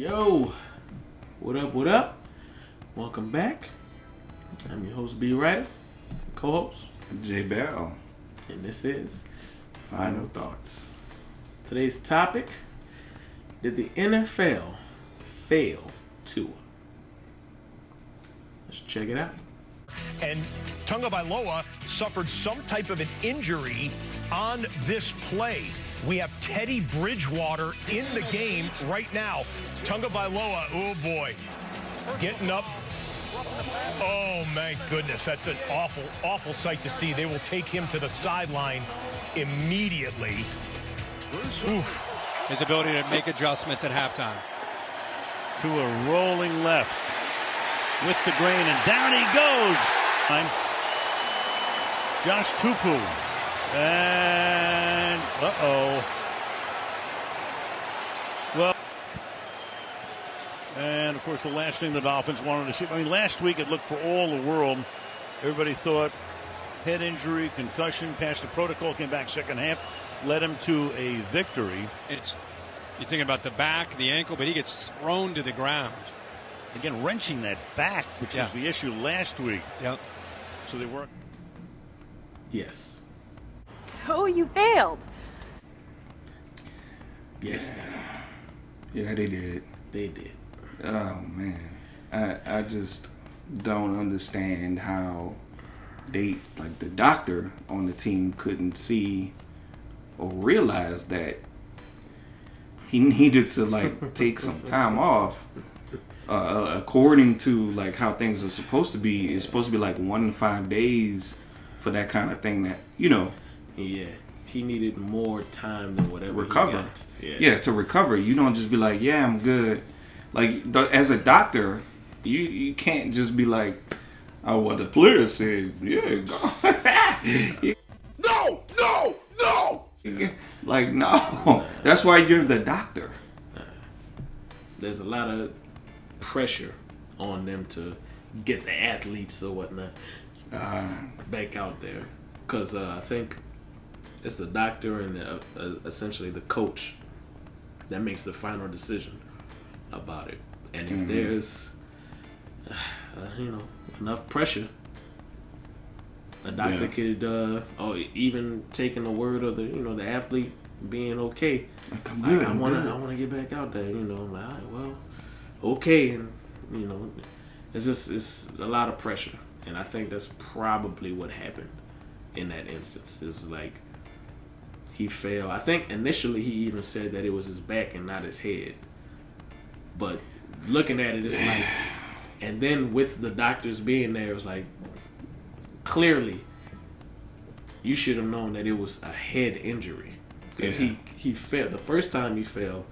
Yo, what up, what up? Welcome back. I'm your host, B. Ryder, co-host, J. Bell. And this is Final Thoughts. Today's topic, did the NFL fail Tua? Let's check it out. And Tagovailoa suffered some type of an injury on this play. We have Teddy Bridgewater in the game right now. Tagovailoa, oh boy, getting up. Oh my goodness, that's an awful, awful sight to see. They will take him to the sideline immediately. Oof. His ability to make adjustments at halftime. To a rolling left with the grain, and down he goes. Josh Tupu. And well, and of course the last thing the Dolphins wanted to see. I mean, last week it looked for all the world. Everybody thought head injury, concussion, passed the protocol, came back second half, led him to a victory. You're thinking about the back, the ankle, but he gets thrown to the ground. Again, wrenching that back, which was the issue last week. Yep. So they work. Yes. So you failed. Yes. Yeah, they did. They did. Oh, man. I just don't understand how the doctor on the team couldn't see or realize that he needed to, take some time off. According to, how things are supposed to be, it's supposed to be, 1 to 5 days for that kind of thing that, Yeah. He needed more time than whatever recover. He got. Yeah, to recover. You don't just be like, yeah, I'm good. As a doctor, you can't just be like, oh, well, the player said, yeah, go. No. No. That's why you're the doctor. There's a lot of pressure on them to get the athletes or whatnot back out there. Because I think it's the doctor and essentially the coach that makes the final decision about it. And if there's, enough pressure, a doctor could, or even taking the word of the athlete being okay. I'm good. I want to get back out there. I'm like, all right, well, okay, and it's a lot of pressure, and I think that's probably what happened in that instance. Is he fell. I think initially he even said that it was his back and not his head. But looking at it, it's and then with the doctors being there, it was clearly you should have known that it was a head injury. Because he fell. The first time he fell,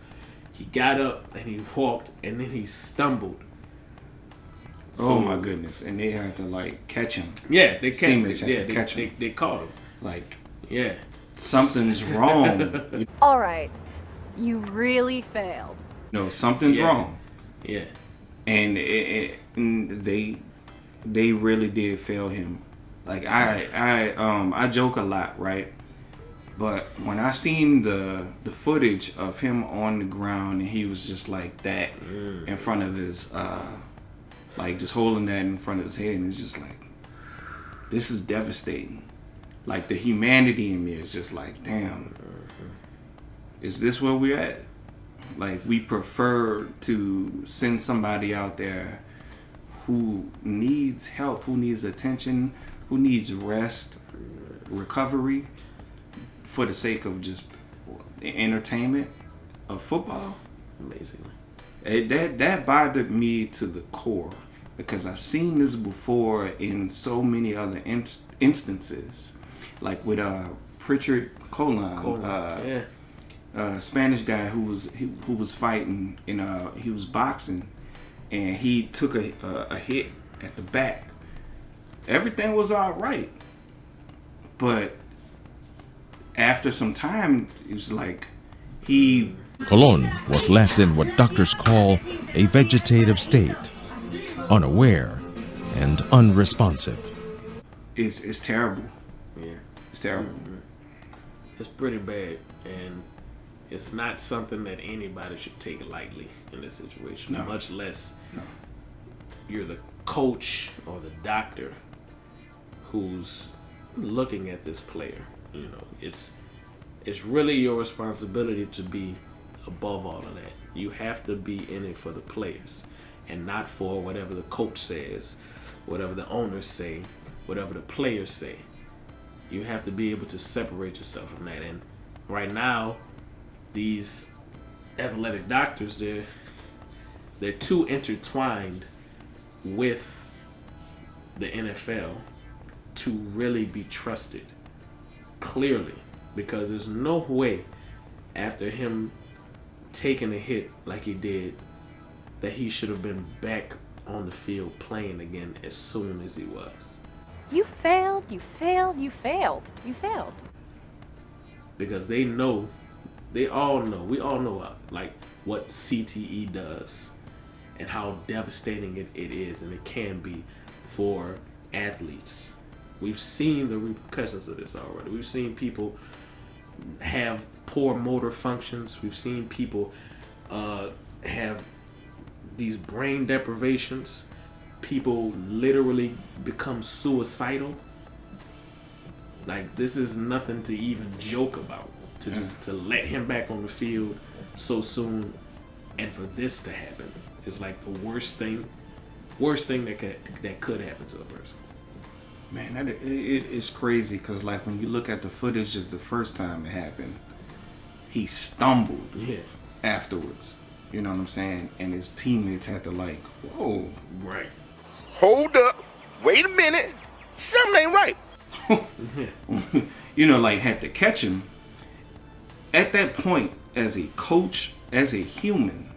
he got up and he walked and then he stumbled. Oh my goodness. And they had to catch him. Yeah, they catch him. Yeah, catch him. They caught him. Yeah. Something's wrong. All right. You really failed. No, something's wrong. Yeah. And they really did fail him. I joke a lot, right? But when I seen the footage of him on the ground and he was just like that in front of his just holding that in front of his head, and it's just this is devastating. The humanity in me is just damn, is this where we're at? We prefer to send somebody out there who needs help, who needs attention, who needs rest, recovery, for the sake of just entertainment of football. Amazingly. That bothered me to the core, because I've seen this before in so many other instances, with Pritchard Colon, Spanish guy who was fighting and he was boxing, and he took a hit at the back. Everything was all right, but after some time, it was he... Colon was left in what doctors call a vegetative state, unaware and unresponsive. It's terrible. Yeah. It's terrible. It's pretty bad, and It's not something that anybody should take lightly in this situation, much less you're the coach or the doctor who's looking at this player. You know, it's really your responsibility to be above all of that. You have to be in it for the players and not for whatever the coach says, whatever the owners say, whatever the players say. You have to be able to separate yourself from that. And right now, these athletic doctors, they're too intertwined with the NFL to really be trusted clearly, because there's no way after him taking a hit like he did that he should have been back on the field playing again as soon as he was. You failed, you failed, you failed, you failed. Because we all know like what CTE does and how devastating it is and it can be for athletes. We've seen the repercussions of this already. We've seen people have poor motor functions. We've seen people have these brain deprivations. People literally become suicidal. Like, this is nothing to even joke about. To let him back on the field so soon, and for this to happen is like the worst thing that could happen to a person. Man, it's crazy because, like, when you look at the footage of the first time it happened, he stumbled afterwards. You know what I'm saying? And his teammates had to, like, whoa. Right. Hold up. Wait a minute. Something ain't right. You know, like, had to catch him. At that point, as a coach, as a human,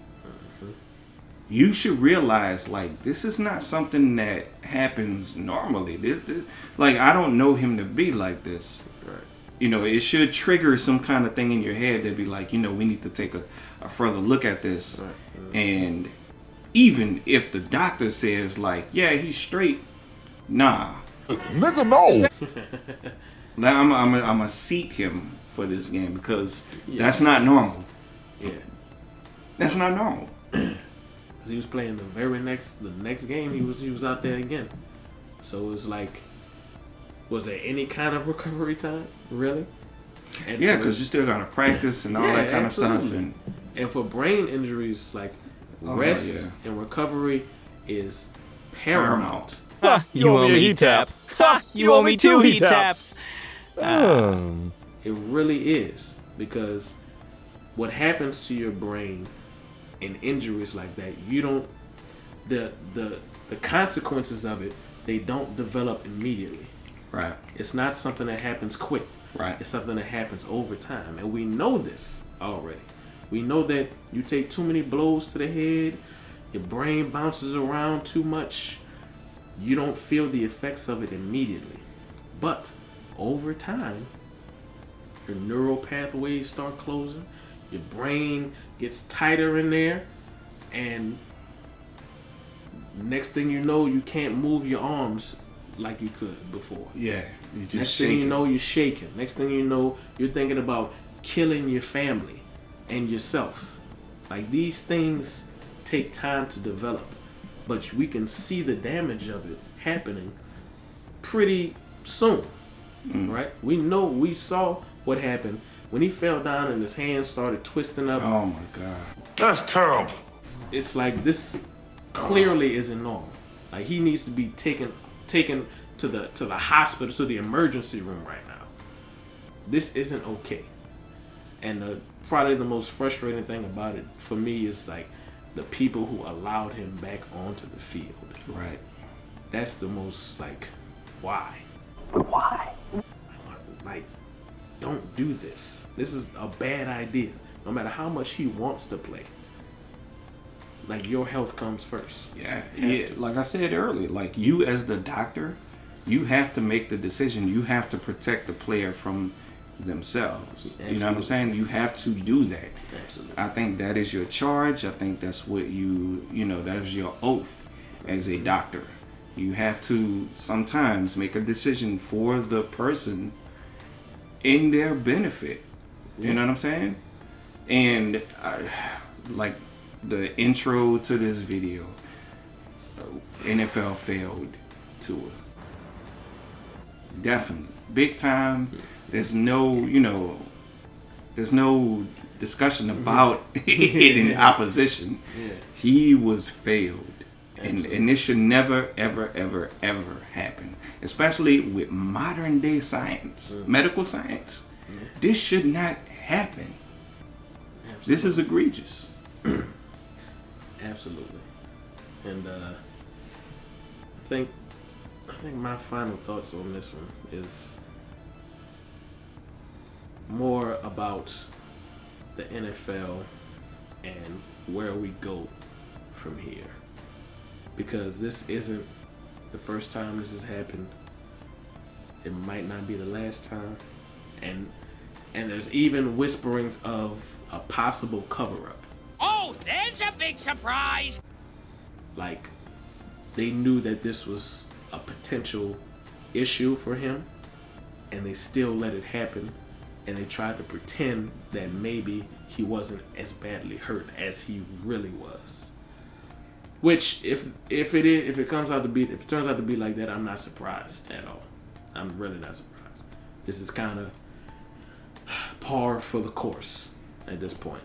you should realize, like, this is not something that happens normally. This, like, I don't know him to be like this. Right. You know, it should trigger some kind of thing in your head to be like, you know, we need to take a further look at this. Right. And even if the doctor says, like, yeah, he's straight, nah. Nigga, no. Now I'm gonna seat him for this game because that's not normal. Yeah. That's not normal. He was playing the next game. He was out there again. So it was like, was there any kind of recovery time, really? And yeah, because you still gotta practice and all that kind absolutely. of stuff. And for brain injuries, like, rest and recovery is paramount. You owe me a heat tap. You owe me 2 heat taps. It really is, because what happens to your brain in injuries like that, you don't, the consequences of it, they don't develop immediately. Right. It's not something that happens quick. Right. It's something that happens over time, and we know this already. We know that you take too many blows to the head, your brain bounces around too much, you don't feel the effects of it immediately. But over time, your neural pathways start closing, your brain gets tighter in there, and next thing you know, you can't move your arms like you could before. Yeah. You just Next thing you know, you're shaking. Next thing you know, you're thinking about killing your family and yourself. Like, these things take time to develop, but we can see the damage of it happening pretty soon, right? We saw what happened when he fell down and his hands started twisting up. Oh my God. That's terrible. It's like, this clearly isn't normal. Like, he needs to be taken to the hospital, to the emergency room right now. This isn't okay. And probably the most frustrating thing about it for me is, like, the people who allowed him back onto the field. Right. That's the most, like, why? Like, don't do this. This is a bad idea. No matter how much he wants to play. Like, your health comes first. Yeah. Like I said earlier, like, you as the doctor, you have to make the decision. You have to protect the player from themselves. Absolutely. You know what I'm saying? You have to do that. Absolutely. I think that is your charge. I think that's what that is your oath as a doctor. You have to sometimes make a decision for the person in their benefit. You know what I'm saying? And like the intro to this video, NFL failed Tua. Definitely. Big time. There's no, there's no discussion about it in opposition. Yeah. He was failed. Absolutely. And this should never, ever, ever, ever happen. Especially with modern day science, medical science. This should not happen. Absolutely. This is egregious. Absolutely. And I think my final thoughts on this one is more about the NFL and where we go from here. Because this isn't the first time this has happened. It might not be the last time. And there's even whisperings of a possible cover-up. Oh, there's a big surprise! Like, they knew that this was a potential issue for him, and they still let it happen, and they tried to pretend that maybe he wasn't as badly hurt as he really was. Which, if it turns out to be like that, I'm not surprised at all. I'm really not surprised. This is kind of par for the course at this point.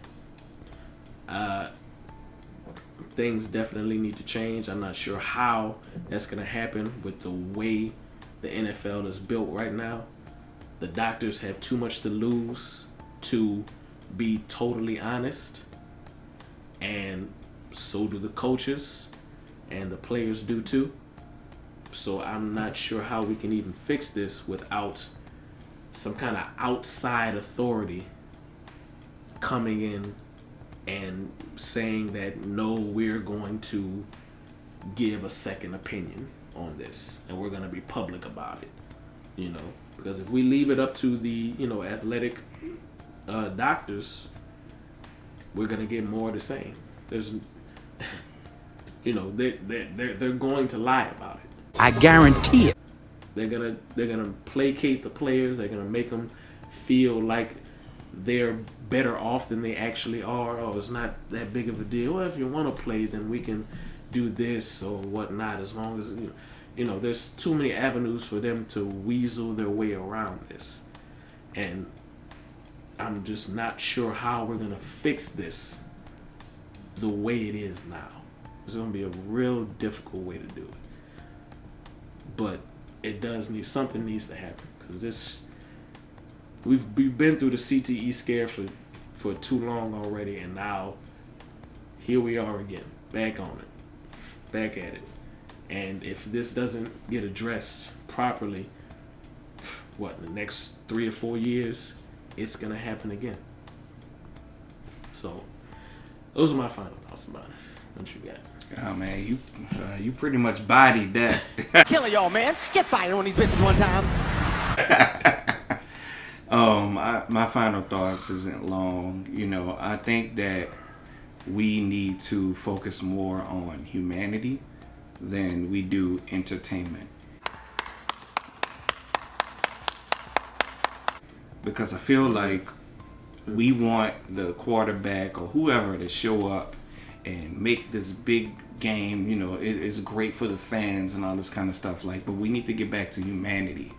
Things definitely need to change. I'm not sure how that's going to happen with the way the NFL is built right now. The doctors have too much to lose to be totally honest, and so do the coaches, and the players do too. So I'm not sure how we can even fix this without some kind of outside authority coming in and saying that, no, we're going to give a second opinion on this, and we're going to be public about it, because if we leave it up to the, athletic doctors, we're going to get more of the same. There's, they're going to lie about it. I guarantee it. They're gonna placate the players. They're gonna make them feel like they're better off than they actually are. Oh, it's not that big of a deal. Well, if you want to play, then we can do this or whatnot. As long as there's too many avenues for them to weasel their way around this, and I'm just not sure how we're gonna fix this the way it is now. It's gonna be a real difficult way to do it, but something needs to happen, because we've been through the CTE scare for too long already, and now here we are again, back on it, back at it. And if this doesn't get addressed properly, in the next 3 or 4 years, it's gonna happen again. So those are my final thoughts about it. What you got? Oh man, you pretty much bodied that. Killing y'all, man. Get fired on these bitches one time. My final thoughts isn't long. I think that we need to focus more on humanity than we do entertainment. Because I feel like we want the quarterback or whoever to show up and make this big game, it's great for the fans and all this kind of stuff. But we need to get back to humanity.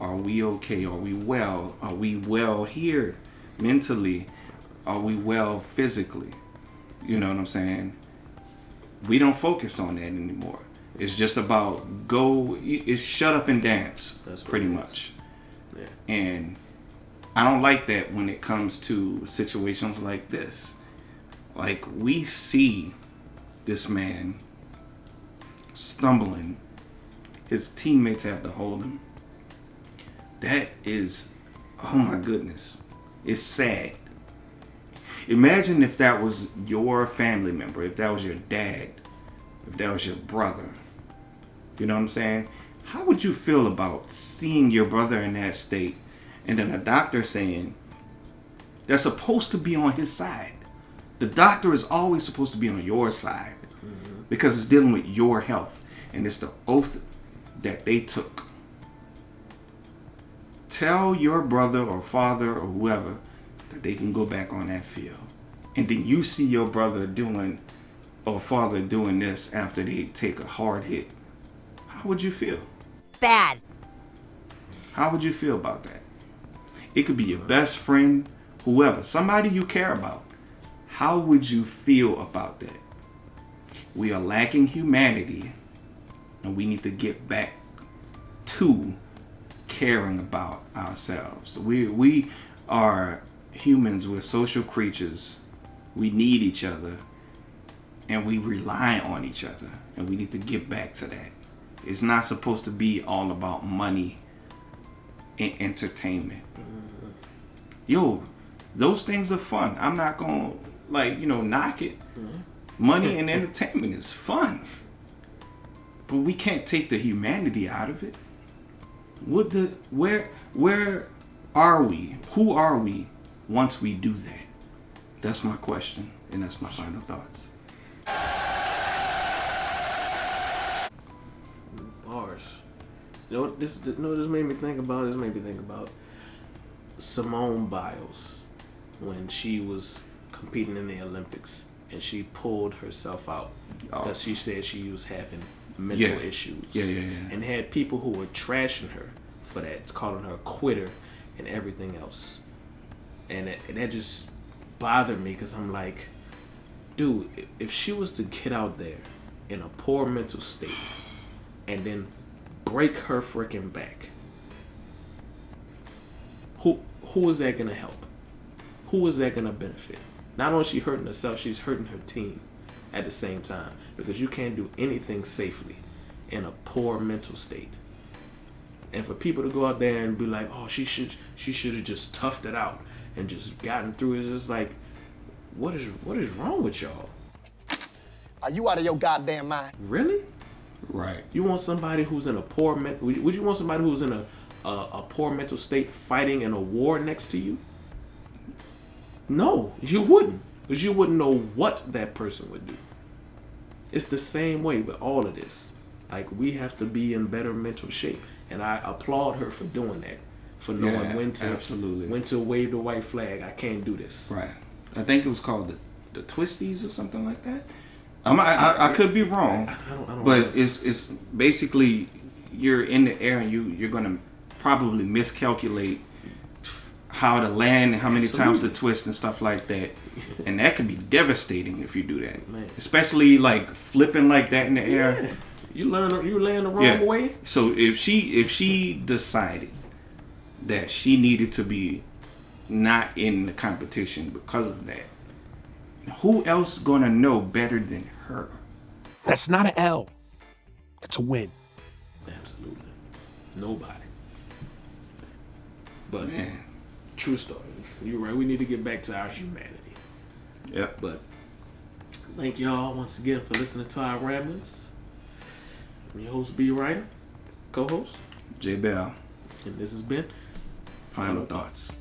Are we okay? Are we well? Are we well here mentally? Are we well physically? You know what I'm saying? We don't focus on that anymore. It's just about it's shut up and dance. That's pretty much. Yeah. And I don't like that when it comes to situations like this. We see this man stumbling. His teammates have to hold him. That is, oh my goodness. It's sad. Imagine if that was your family member, if that was your dad, if that was your brother. You know what I'm saying? How would you feel about seeing your brother in that state, and then a doctor saying they're supposed to be on his side? The doctor is always supposed to be on your side because it's dealing with your health, and it's the oath that they took. Tell your brother or father or whoever that they can go back on that field, and then you see your brother doing or father doing this after they take a hard hit, how would you feel? Bad. How would you feel about that? It could be your best friend, whoever, somebody you care about. How would you feel about that? We are lacking humanity, and we need to get back to caring about ourselves. We are humans. We're social creatures. We need each other, and we rely on each other, and we need to get back to that. It's not supposed to be all about money and entertainment. Yo, those things are fun. I'm not gonna knock it. Money and entertainment is fun, but we can't take the humanity out of it. Where are we? Who are we once we do that? That's my question, and that's my final thoughts. Bars. You know what this made me think about? This made me think about Simone Biles when she was competing in the Olympics and she pulled herself out because she said she was having mental issues. And had people who were trashing her for that, calling her a quitter and everything else. And that just bothered me because I'm like, dude, if she was to get out there in a poor mental state and then break her freaking back, who is that gonna help? Who is that gonna benefit? Not only is she hurting herself, she's hurting her team at the same time, because you can't do anything safely in a poor mental state. And for people to go out there and be like, oh, she should have just toughed it out and just gotten through it, it's just like, what is wrong with y'all? Are you out of your goddamn mind? Really? Right. You want somebody who's in a poor would you want somebody who's in a poor mental state fighting in a war next to you? No, you wouldn't, because you wouldn't know what that person would do. It's the same way with all of this. Like, we have to be in better mental shape, and I applaud her for doing that, for knowing when to wave the white flag. I can't do this. Right. I think it was called the twisties or something like that. I could be wrong, I don't but know. it's basically you're in the air and you're gonna probably miscalculate how to land and how many times to twist and stuff like that, and that could be devastating if you do that. Man. Especially like flipping like that in the air. Yeah. You land the wrong way. So if she decided that she needed to be not in the competition because of that, who else gonna know better than her? That's not an L. It's a win. Absolutely. Nobody. But Man. True story. You're right. We need to get back to our humanity. Yep. But thank y'all once again for listening to our ramblings. I'm your host, B. Ryder, co-host J. Bell. and this has been Final thoughts.